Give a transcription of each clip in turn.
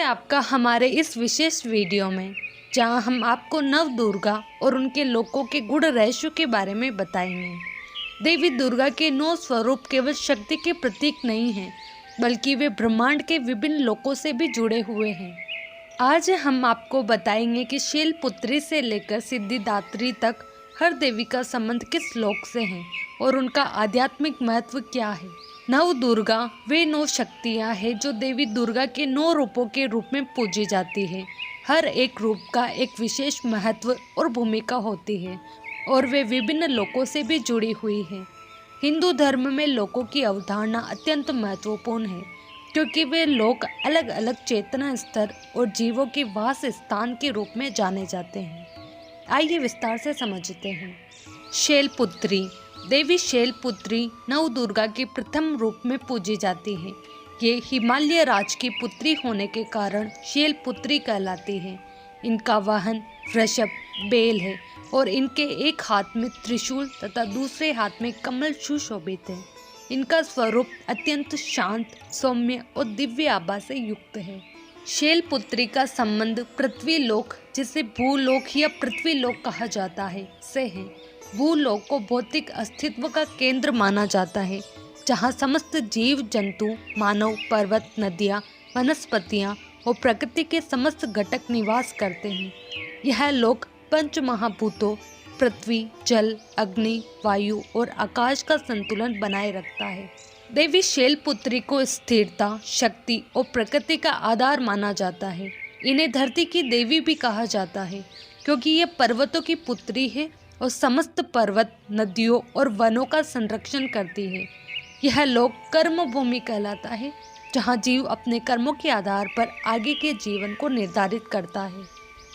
आपका हमारे इस विशेष वीडियो में, जहां हम आपको नव दुर्गा और उनके लोकों के गुण रहस्यों के बारे में बताएंगे। देवी दुर्गा के 9 स्वरूप केवल शक्ति के प्रतीक नहीं हैं, बल्कि वे ब्रह्मांड के विभिन्न लोकों से भी जुड़े हुए हैं। आज हम आपको बताएंगे कि शैलपुत्री से लेकर सिद्धिदात्री तक हर देवी का संबंध किस लोक से है और उनका आध्यात्मिक महत्व क्या है। नव दुर्गा वे 9 शक्तियाँ हैं जो देवी दुर्गा के 9 रूपों के रूप में पूजी जाती है। हर एक रूप का एक विशेष महत्व और भूमिका होती है और वे विभिन्न लोकों से भी जुड़ी हुई है। हिंदू धर्म में लोकों की अवधारणा अत्यंत महत्वपूर्ण है, क्योंकि वे लोक अलग अलग चेतना स्तर और जीवों के वास स्थान के रूप में जाने जाते हैं। आइए विस्तार से समझते हैं। शैलपुत्री देवी शैलपुत्री नव दुर्गा के प्रथम रूप में पूजी जाती है। ये हिमालय राज की पुत्री होने के कारण शैलपुत्री कहलाती है। इनका वाहन वृषभ बेल है और इनके एक हाथ में त्रिशूल तथा दूसरे हाथ में कमल सुशोभित है। इनका स्वरूप अत्यंत शांत, सौम्य और दिव्य आभा से युक्त है। शैलपुत्री का संबंध पृथ्वी लोक, जिसे भूलोक या पृथ्वी लोक कहा जाता है, से है। भूलोक को भौतिक अस्तित्व का केंद्र माना जाता है, जहाँ समस्त जीव जंतु, मानव, पर्वत, नदियाँ, वनस्पतियाँ और प्रकृति के समस्त घटक निवास करते हैं। यह लोक पंच महाभूतों पृथ्वी, जल, अग्नि, वायु और आकाश का संतुलन बनाए रखता है। देवी शैलपुत्री को स्थिरता, शक्ति और प्रकृति का आधार माना जाता है। इन्हें धरती की देवी भी कहा जाता है, क्योंकि ये पर्वतों की पुत्री है और समस्त पर्वत, नदियों और वनों का संरक्षण करती है। यह लोक कर्म भूमि कहलाता है, जहाँ जीव अपने कर्मों के आधार पर आगे के जीवन को निर्धारित करता है।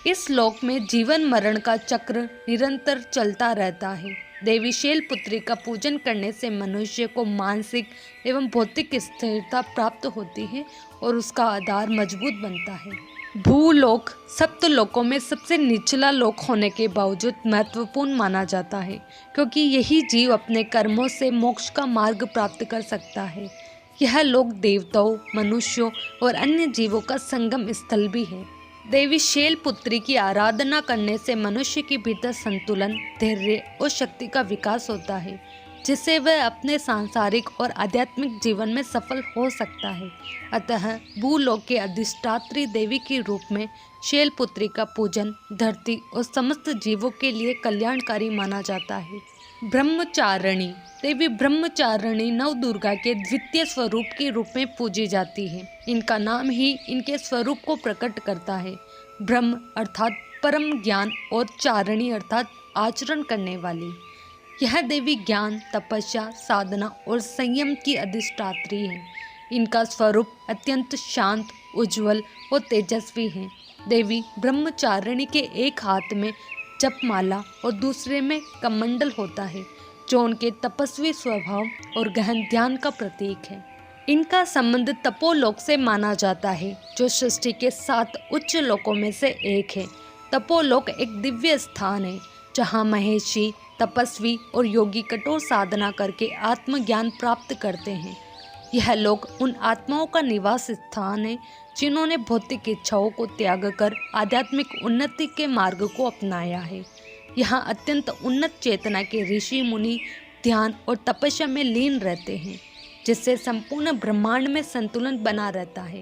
इस लोक में जीवन मरण का चक्र निरंतर चलता रहता है। देवी शैलपुत्री का पूजन करने से मनुष्य को मानसिक एवं भौतिक स्थिरता प्राप्त होती है और उसका आधार मजबूत बनता है। भूलोक सप्त लोकों में सबसे निचला लोक होने के बावजूद महत्वपूर्ण माना जाता है, क्योंकि यही जीव अपने कर्मों से मोक्ष का मार्ग प्राप्त कर सकता है। यह लोक देवताओं, मनुष्यों और अन्य जीवों का संगम स्थल भी है। देवी शैलपुत्री की आराधना करने से मनुष्य के भीतर संतुलन, धैर्य और शक्ति का विकास होता है, जिससे वह अपने सांसारिक और आध्यात्मिक जीवन में सफल हो सकता है। अतः भूलोक के अधिष्ठात्री देवी के रूप में शैलपुत्री का पूजन धरती और समस्त जीवों के लिए कल्याणकारी माना जाता है। ब्रह्मचारिणी देवी ब्रह्मचारिणी नव दुर्गा के द्वितीय स्वरूप के रूप में पूजी जाती है। इनका नाम ही इनके स्वरूप को प्रकट करता है। ब्रह्म अर्थात परम ज्ञान और चारिणी अर्थात आचरण करने वाली। यह देवी ज्ञान, तपस्या, साधना और संयम की अधिष्ठात्री है। इनका स्वरूप अत्यंत शांत, उज्जवल और तेजस्वी है। देवी ब्रह्मचारिणी के एक हाथ में जपमाला और दूसरे में कमंडल होता है, जो उनके तपस्वी स्वभाव और गहन ध्यान का प्रतीक है। इनका संबंध तपोलोक से माना जाता है, जो सृष्टि के 7 उच्च लोकों में से एक है। तपोलोक एक दिव्य स्थान है, जहाँ महेशी, तपस्वी और योगी कठोर साधना करके आत्मज्ञान प्राप्त करते हैं। यह लोक उन आत्माओं का निवास स्थान है, जिन्होंने भौतिक इच्छाओं को त्याग कर आध्यात्मिक उन्नति के मार्ग को अपनाया है। यहाँ अत्यंत उन्नत चेतना के ऋषि मुनि ध्यान और तपस्या में लीन रहते हैं, जिससे संपूर्ण ब्रह्मांड में संतुलन बना रहता है।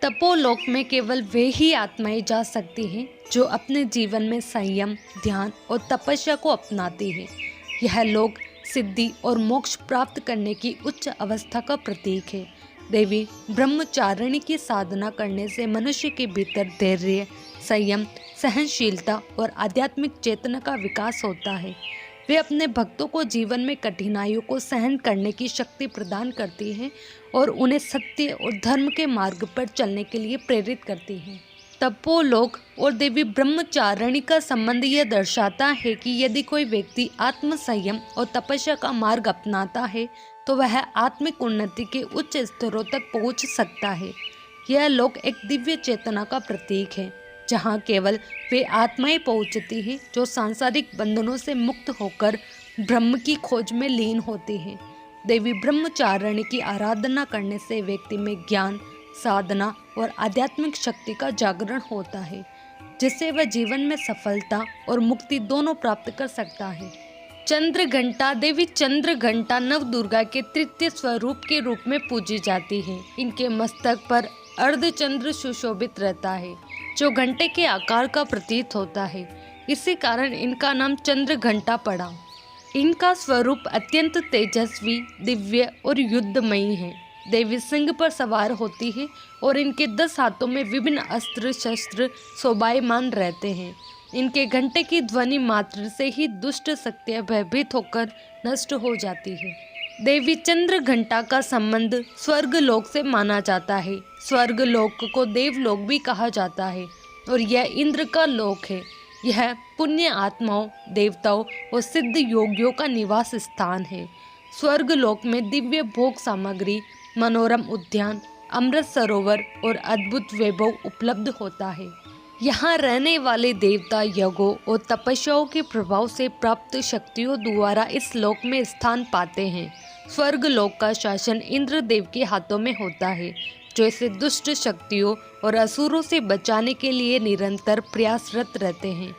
तपोलोक में केवल वे ही आत्माएं जा सकती हैं जो अपने जीवन में संयम, ध्यान और तपस्या को अपनाती है। यह लोक सिद्धि और मोक्ष प्राप्त करने की उच्च अवस्था का प्रतीक है। देवी ब्रह्मचारिणी की साधना करने से मनुष्य के भीतर धैर्य, संयम, सहनशीलता और आध्यात्मिक चेतना का विकास होता है। वे अपने भक्तों को जीवन में कठिनाइयों को सहन करने की शक्ति प्रदान करती हैं और उन्हें सत्य और धर्म के मार्ग पर चलने के लिए प्रेरित करती हैं। तपोलोक और देवी ब्रह्मचारिणी का संबंध यह दर्शाता है कि यदि कोई व्यक्ति आत्म संयम और तपस्या का मार्ग अपनाता है, तो वह आत्मिक उन्नति के उच्च स्तरों तक पहुंच सकता है। यह लोक एक दिव्य चेतना का प्रतीक है, जहाँ केवल वे आत्माएं पहुँचती हैं जो सांसारिक बंधनों से मुक्त होकर ब्रह्म की खोज में लीन होती हैं। देवी ब्रह्मचारिणी की आराधना करने से व्यक्ति में ज्ञान, साधना और आध्यात्मिक शक्ति का जागरण होता है, जिससे वह जीवन में सफलता और मुक्ति दोनों प्राप्त कर सकता है। चंद्र घंटा देवी चंद्र घंटा नव दुर्गा के तृतीय स्वरूप के रूप में पूजी जाती है। इनके मस्तक पर अर्धचंद्र सुशोभित रहता है, जो घंटे के आकार का प्रतीत होता है। इसी कारण इनका नाम चंद्र घंटा पड़ा। इनका स्वरूप अत्यंत तेजस्वी, दिव्य और युद्धमयी है। देवी सिंह पर सवार होती है और इनके 10 हाथों में विभिन्न अस्त्र शस्त्र शोभायमान रहते हैं। इनके घंटे की ध्वनि मात्र से ही दुष्ट शक्तियां भयभीत होकर नष्ट हो जाती है। देवी चंद्र घंटा का संबंध स्वर्ग लोक से माना जाता है। स्वर्ग लोक को देवलोक भी कहा जाता है और यह इंद्र का लोक है। यह पुण्य आत्माओं, देवताओं और सिद्ध योगियों का निवास स्थान है। स्वर्ग लोक में दिव्य भोग सामग्री, मनोरम उद्यान, अमृत सरोवर और अद्भुत वैभव उपलब्ध होता है। यहाँ रहने वाले देवता यज्ञों और तपस्याओं के प्रभाव से प्राप्त शक्तियों द्वारा इस लोक में स्थान पाते हैं। स्वर्ग लोक का शासन इंद्रदेव के हाथों में होता है, जो इसे दुष्ट शक्तियों और असुरों से बचाने के लिए निरंतर प्रयासरत रहते हैं।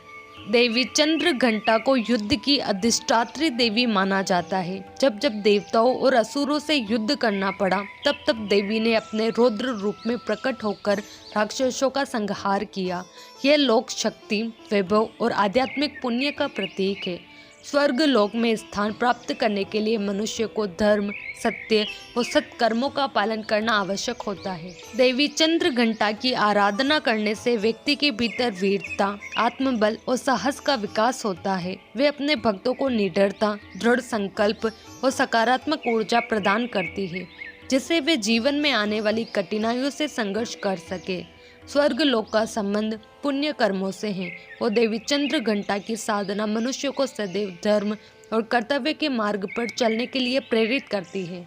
देवी चंद्र घंटा को युद्ध की अधिष्ठात्री देवी माना जाता है। जब जब देवताओं और असुरों से युद्ध करना पड़ा, तब तब देवी ने अपने रौद्र रूप में प्रकट होकर राक्षसों का संहार किया। यह लोक शक्ति, वैभव और आध्यात्मिक पुण्य का प्रतीक है। स्वर्ग लोक में स्थान प्राप्त करने के लिए मनुष्य को धर्म, सत्य और सत्कर्मों का पालन करना आवश्यक होता है। देवी चंद्र घंटा की आराधना करने से व्यक्ति के भीतर वीरता, आत्मबल और साहस का विकास होता है। वे अपने भक्तों को निडरता, दृढ़ संकल्प और सकारात्मक ऊर्जा प्रदान करती है, जिससे वे जीवन में आने वाली कठिनाइयों से संघर्ष कर सके। स्वर्ग लोक का संबंध पुण्य कर्मों से है और देवी चंद्र घंटा की साधना मनुष्य को सदैव धर्म और कर्तव्य के मार्ग पर चलने के लिए प्रेरित करती है।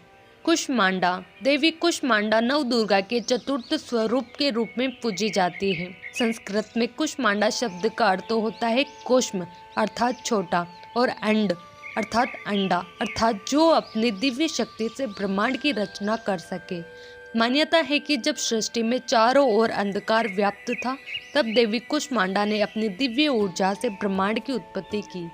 कुष्मांडा देवी कुष्मांडा नव दुर्गा के चतुर्थ स्वरूप के रूप में पूजी जाती है। संस्कृत में कुष्मांडा शब्द का अर्थ होता है कुष्म अर्थात छोटा और अंड अर्थात अंडा, अर्थात जो अपनी दिव्य शक्ति से ब्रह्मांड की रचना कर सके। मान्यता है कि जब सृष्टि में चारों ओर अंधकार व्याप्त था, तब देवी कुष्मांडा ने अपनी दिव्य ऊर्जा से ब्रह्मांड की उत्पत्ति की।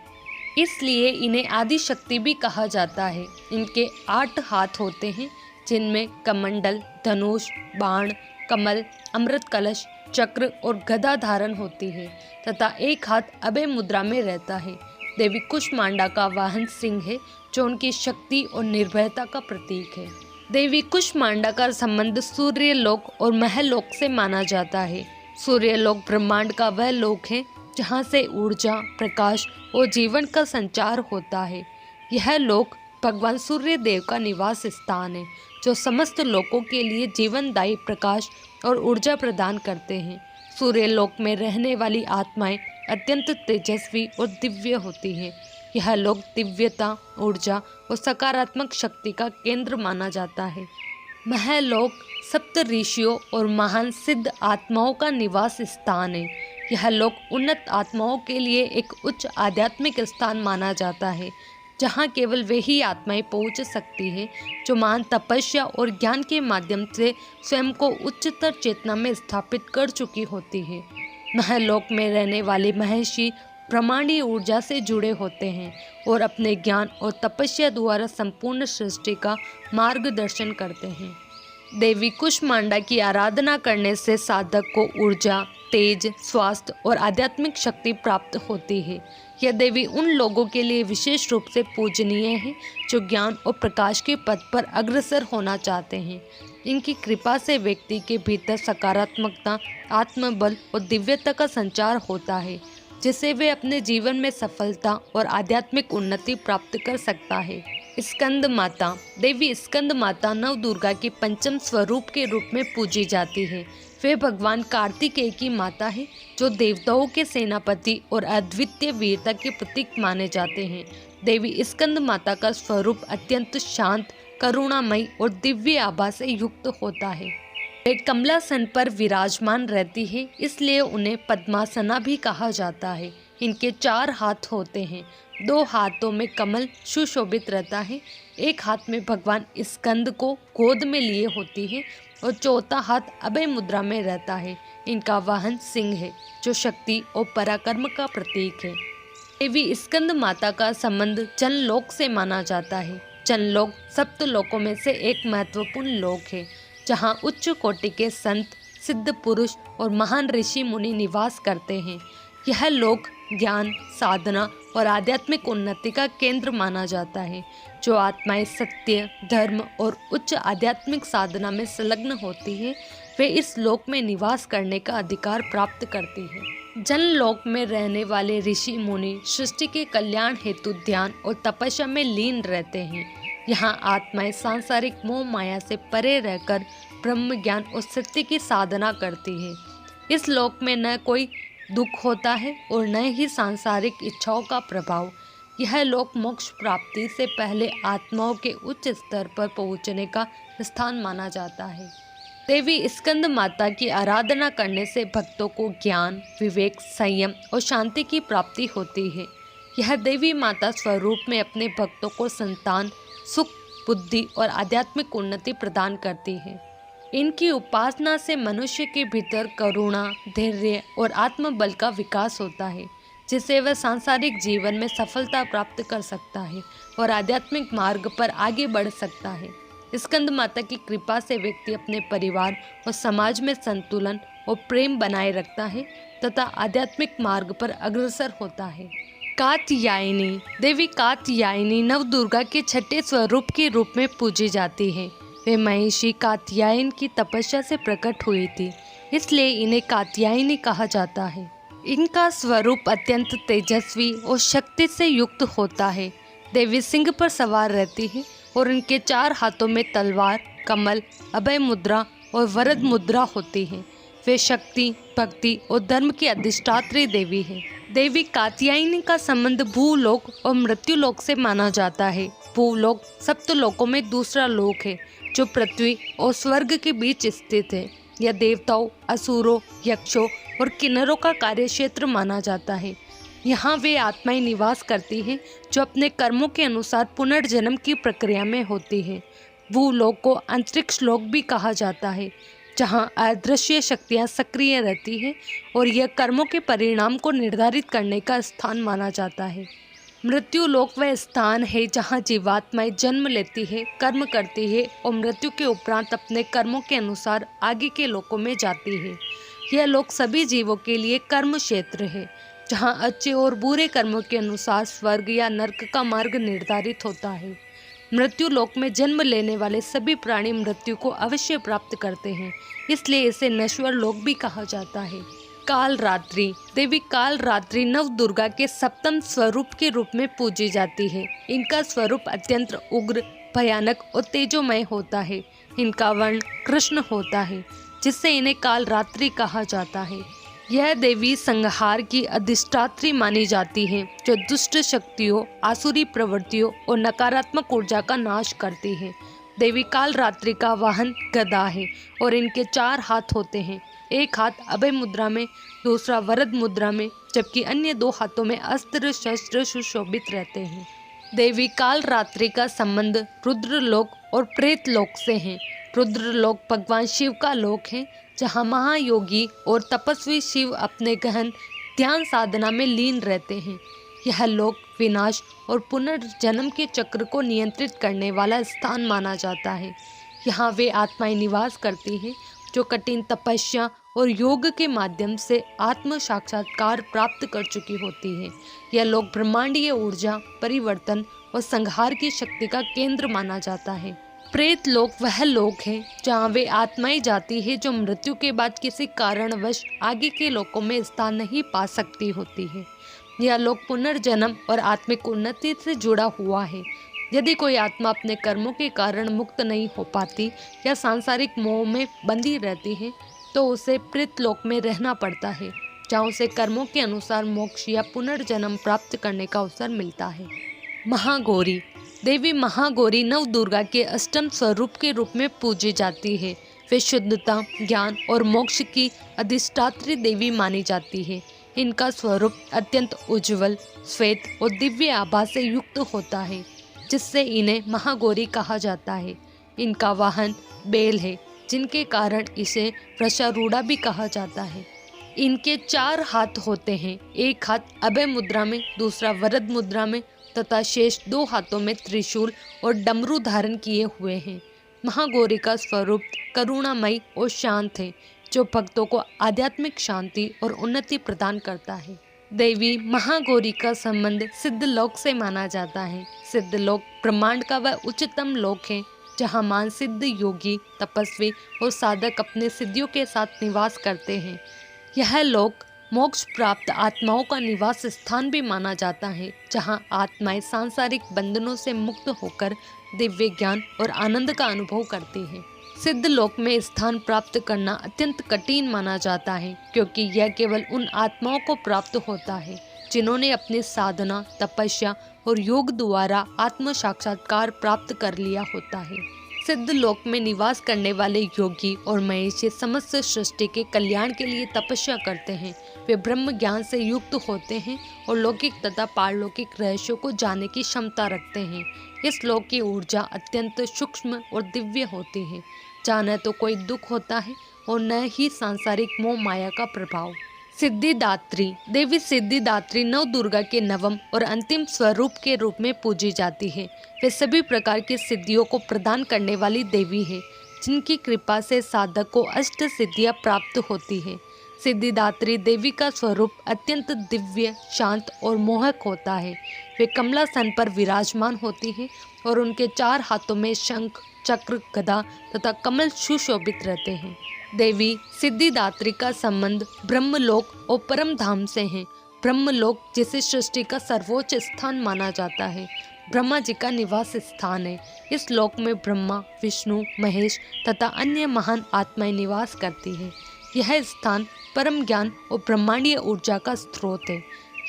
इसलिए इन्हें आदि शक्ति भी कहा जाता है। इनके 8 हाथ होते हैं, जिनमें कमंडल, धनुष, बाण, कमल, अमृत कलश, चक्र और गदा धारण होती है तथा एक हाथ अभय मुद्रा में रहता है। देवी कुष्मांडा का वाहन सिंह है, जो उनकी शक्ति और निर्भयता का प्रतीक है। देवी कुष्मांडा का संबंध सूर्य लोक और महलोक से माना जाता है। सूर्य लोक ब्रह्मांड का वह लोक है जहाँ से ऊर्जा, प्रकाश और जीवन का संचार होता है। यह लोक भगवान सूर्य देव का निवास स्थान है, जो समस्त लोकों के लिए जीवनदायी प्रकाश और ऊर्जा प्रदान करते हैं। सूर्य लोक में रहने वाली आत्माएं अत्यंत तेजस्वी और दिव्य होती हैं। यह लोक दिव्यता, ऊर्जा और सकारात्मक शक्ति का केंद्र माना जाता है। महलोक सप्त ऋषियों और महान सिद्ध आत्माओं का निवास स्थान है। यह लोक उन्नत आत्माओं के लिए एक उच्च आध्यात्मिक स्थान माना जाता है, जहाँ केवल वे ही आत्माएं पहुँच सकती हैं जो महान तपस्या और ज्ञान के माध्यम से स्वयं को उच्चतर चेतना में स्थापित कर चुकी होती है। महलोक में रहने वाले महर्षि ब्रह्मांडीय ऊर्जा से जुड़े होते हैं और अपने ज्ञान और तपस्या द्वारा संपूर्ण सृष्टि का मार्गदर्शन करते हैं। देवी कुष्मांडा की आराधना करने से साधक को ऊर्जा, तेज, स्वास्थ्य और आध्यात्मिक शक्ति प्राप्त होती है। यह देवी उन लोगों के लिए विशेष रूप से पूजनीय है जो ज्ञान और प्रकाश के पथ पर अग्रसर होना चाहते हैं। इनकी कृपा से व्यक्ति के भीतर सकारात्मकता, आत्मबल और दिव्यता का संचार होता है, जिससे वे अपने जीवन में सफलता और आध्यात्मिक उन्नति प्राप्त कर सकता है। स्कंद माता देवी स्कंद माता नव दुर्गा के पंचम स्वरूप के रूप में पूजी जाती है। वे भगवान कार्तिकेय की माता है, जो देवताओं के सेनापति और अद्वितीय वीरता के प्रतीक माने जाते हैं। देवी स्कंद माता का स्वरूप अत्यंत शांत, करुणामयी और दिव्य आभा से युक्त होता है। वे कमलासन पर विराजमान रहती है, इसलिए उन्हें पद्मासना भी कहा जाता है। इनके 4 हाथ होते हैं। 2 हाथों में कमल सुशोभित रहता है। एक हाथ में भगवान स्कंद को गोद में लिए होती है और चौथा हाथ अभय मुद्रा में रहता है। इनका वाहन सिंह है जो शक्ति और पराक्रम का प्रतीक है। देवी स्कंद माता का संबंध जनलोक से माना जाता है। जनलोक सप्त लोकों में से एक महत्वपूर्ण लोक है जहाँ उच्च कोटि के संत, सिद्ध पुरुष और महान ऋषि मुनि निवास करते हैं। यह लोक ज्ञान, साधना और आध्यात्मिक उन्नति का केंद्र माना जाता है। जो आत्माएं सत्य, धर्म और उच्च आध्यात्मिक साधना में संलग्न होती है वे इस लोक में निवास करने का अधिकार प्राप्त करती है। जनलोक में रहने वाले ऋषि मुनि सृष्टि के कल्याण हेतु ध्यान और तपस्या में लीन रहते हैं। यहाँ आत्माएं सांसारिक मोह माया से परे रहकर ब्रह्म ज्ञान और सत्य की साधना करती है। इस लोक में न कोई दुख होता है और न ही सांसारिक इच्छाओं का प्रभाव। यह लोक मोक्ष प्राप्ति से पहले आत्माओं के उच्च स्तर पर पहुँचने का स्थान माना जाता है। देवी स्कंद माता की आराधना करने से भक्तों को ज्ञान, विवेक, संयम और शांति की प्राप्ति होती है। यह देवी माता स्वरूप में अपने भक्तों को संतान, सुख, बुद्धि और आध्यात्मिक उन्नति प्रदान करती है। इनकी उपासना से मनुष्य के भीतर करुणा, धैर्य और आत्मबल का विकास होता है जिससे वह सांसारिक जीवन में सफलता प्राप्त कर सकता है और आध्यात्मिक मार्ग पर आगे बढ़ सकता है। स्कंद माता की कृपा से व्यक्ति अपने परिवार और समाज में संतुलन और प्रेम बनाए रखता है तथा आध्यात्मिक मार्ग पर अग्रसर होता है। कात्यायनी देवी कात्यायनी नवदुर्गा के छठे स्वरूप के रूप में पूजी जाती है। वे महिषी कात्यायन की तपस्या से प्रकट हुई थी, इसलिए इन्हें कात्यायनी कहा जाता है। इनका स्वरूप अत्यंत तेजस्वी और शक्ति से युक्त होता है। देवी सिंह पर सवार रहती है और इनके 4 हाथों में तलवार, कमल, अभय मुद्रा और वरद मुद्रा होती है। वे शक्ति, भक्ति और धर्म की अधिष्ठात्री देवी है। देवी कात्यायनी का संबंध भूलोक और मृत्युलोक से माना जाता है। भूलोक सप्तलोकों में दूसरा लोक है जो पृथ्वी और स्वर्ग के बीच स्थित है। यह देवताओं, असुरों, यक्षों और किन्नरों का कार्यक्षेत्र माना जाता है। यहाँ वे आत्माएं निवास करती हैं जो अपने कर्मों के अनुसार पुनर्जन्म की प्रक्रिया में होती है। भूलोक को अंतरिक्ष लोक भी कहा जाता है जहाँ अदृश्य शक्तियाँ सक्रिय रहती हैं और यह कर्मों के परिणाम को निर्धारित करने का स्थान माना जाता है। मृत्यु लोक वह स्थान है जहाँ जीवात्माएं जन्म लेती है, कर्म करती है और मृत्यु के उपरांत अपने कर्मों के अनुसार आगे के लोकों में जाती है। यह लोक सभी जीवों के लिए कर्म क्षेत्र है जहाँ अच्छे और बुरे कर्मों के अनुसार स्वर्ग या नरक का मार्ग निर्धारित होता है। मृत्यु लोक में जन्म लेने वाले सभी प्राणी मृत्यु को अवश्य प्राप्त करते हैं, इसलिए इसे नश्वर लोक भी कहा जाता है। काल रात्रि देवी काल रात्रि नवदुर्गा के सप्तम स्वरूप के रूप में पूजी जाती है। इनका स्वरूप अत्यंत उग्र, भयानक और तेजोमय होता है। इनका वर्ण कृष्ण होता है जिससे इन्हें काल रात्रि कहा जाता है। यह देवी संहार की अधिष्ठात्री मानी जाती है जो दुष्ट शक्तियों, आसुरी प्रवृत्तियों और नकारात्मक ऊर्जा का नाश करती है। देवी काल रात्रि का वाहन गदा है और इनके 4 हाथ होते हैं। एक हाथ अभय मुद्रा में, दूसरा वरद मुद्रा में, जबकि अन्य 2 हाथों में अस्त्र शस्त्र सुशोभित रहते हैं। देवी काल रात्रि का संबंध रुद्रलोक और प्रेत लोक से है। रुद्रलोक भगवान शिव का लोक है जहाँ महायोगी और तपस्वी शिव अपने गहन ध्यान साधना में लीन रहते हैं। यह लोक विनाश और पुनर्जन्म के चक्र को नियंत्रित करने वाला स्थान माना जाता है। यहाँ वे आत्माएं निवास करती हैं जो कठिन तपस्या और योग के माध्यम से आत्म साक्षात्कार प्राप्त कर चुकी होती है। यह लोक ब्रह्मांडीय ऊर्जा, परिवर्तन और संहार की शक्ति का केंद्र माना जाता है। प्रेत लोक वह लोक है जहाँ वे आत्माएं जाती है जो मृत्यु के बाद किसी कारणवश आगे के लोकों में स्थान नहीं पा सकती होती है। यह लोक पुनर्जन्म और आत्मिक उन्नति से जुड़ा हुआ है। यदि कोई आत्मा अपने कर्मों के कारण मुक्त नहीं हो पाती या सांसारिक मोह में बंधी रहती है तो उसे प्रेत लोक में रहना पड़ता है जहाँ उसे कर्मों के अनुसार मोक्ष या पुनर्जन्म प्राप्त करने का अवसर मिलता है। महागौरी देवी महागौरी नवदुर्गा के अष्टम स्वरूप के रूप में पूजी जाती है। वे शुद्धता, ज्ञान और मोक्ष की अधिष्ठात्री देवी मानी जाती है। इनका स्वरूप अत्यंत उज्जवल, श्वेत और दिव्य आभा से युक्त होता है, जिससे इन्हें महागौरी कहा जाता है। इनका वाहन बैल है, जिनके कारण इसे वृषारूढ़ा भी कहा जाता है। इनके 4 हाथ होते हैं, एक हाथ अभय मुद्रा में, दूसरा वरद मुद्रा में तथा शेष 2 हाथों में त्रिशूल और डमरू धारण किए हुए हैं। महागौरी का स्वरूप करुणामयी और शांत है, जो भक्तों को आध्यात्मिक शांति और उन्नति प्रदान करता है। देवी महागौरी का संबंध सिद्धलोक से माना जाता है। सिद्धलोक ब्रह्मांड का वह उच्चतम लोक है जहाँ मान सिद्ध योगी, तपस्वी और साधक अपने सिद्धियों के साथ निवास करते हैं। यह लोक मोक्ष प्राप्त आत्माओं का निवास स्थान भी माना जाता है, जहां आत्माएं सांसारिक बंधनों से मुक्त होकर दिव्य ज्ञान और आनंद का अनुभव करती हैं। सिद्ध लोक में स्थान प्राप्त करना अत्यंत कठिन माना जाता है, क्योंकि यह केवल उन आत्माओं को प्राप्त होता है जिन्होंने अपनी साधना, तपस्या और योग द्वारा आत्म साक्षात्कार प्राप्त कर लिया होता है। सिद्ध लोक में निवास करने वाले योगी और महेशी समस्त सृष्टि के कल्याण के लिए तपस्या करते हैं। वे ब्रह्म ज्ञान से युक्त होते हैं और लौकिक तथा पारलौकिक रहस्यों को जानने की क्षमता रखते हैं। इस लोक की ऊर्जा अत्यंत सूक्ष्म और दिव्य होती है, जहाँ न तो कोई दुख होता है और न ही सांसारिक मोह माया का प्रभाव। सिद्धिदात्री देवी सिद्धिदात्री नव दुर्गा के नवम और अंतिम स्वरूप के रूप में पूजी जाती है। वे सभी प्रकार की सिद्धियों को प्रदान करने वाली देवी है, जिनकी कृपा से साधक को अष्ट सिद्धियां प्राप्त होती है। सिद्धिदात्री देवी का स्वरूप अत्यंत दिव्य, शांत और मोहक होता है। वे कमलासन पर विराजमान होती है और उनके 4 हाथों में शंख, चक्र, गदा तथा कमल सुशोभित रहते हैं। देवी सिद्धिदात्री का संबंध ब्रह्मलोक और परम धाम से है। ब्रह्मलोक जिसे सृष्टि का सर्वोच्च स्थान माना जाता है, ब्रह्मा जी का निवास स्थान है। इस लोक में ब्रह्मा, विष्णु, महेश तथा अन्य महान आत्माएं निवास करती हैं। यह स्थान परम ज्ञान और ब्रह्मांडीय ऊर्जा का स्रोत है।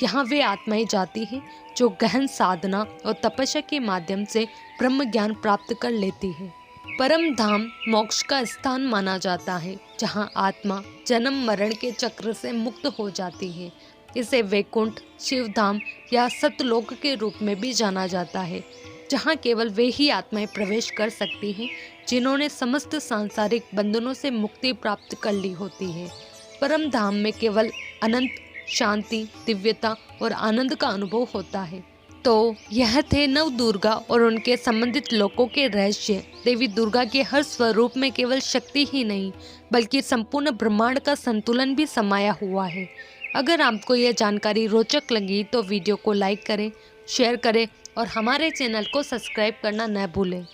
यहाँ वे आत्माएं जाती हैं जो गहन साधना और तपस्या के माध्यम से ब्रह्म ज्ञान प्राप्त कर लेती है। परम धाम मोक्ष का स्थान माना जाता है, जहाँ आत्मा जन्म मरण के चक्र से मुक्त हो जाती है। इसे वैकुंठ, शिवधाम या सतलोक के रूप में भी जाना जाता है, जहाँ केवल वे ही आत्माएं प्रवेश कर सकती हैं जिन्होंने समस्त सांसारिक बंधनों से मुक्ति प्राप्त कर ली होती है। परम धाम में केवल अनंत शांति, दिव्यता और आनंद का अनुभव होता है। तो यह थे नव दुर्गा और उनके संबंधित लोकों के रहस्य। देवी दुर्गा के हर स्वरूप में केवल शक्ति ही नहीं, बल्कि संपूर्ण ब्रह्मांड का संतुलन भी समाया हुआ है। अगर आपको यह जानकारी रोचक लगी तो वीडियो को लाइक करें, शेयर करें और हमारे चैनल को सब्सक्राइब करना न भूलें।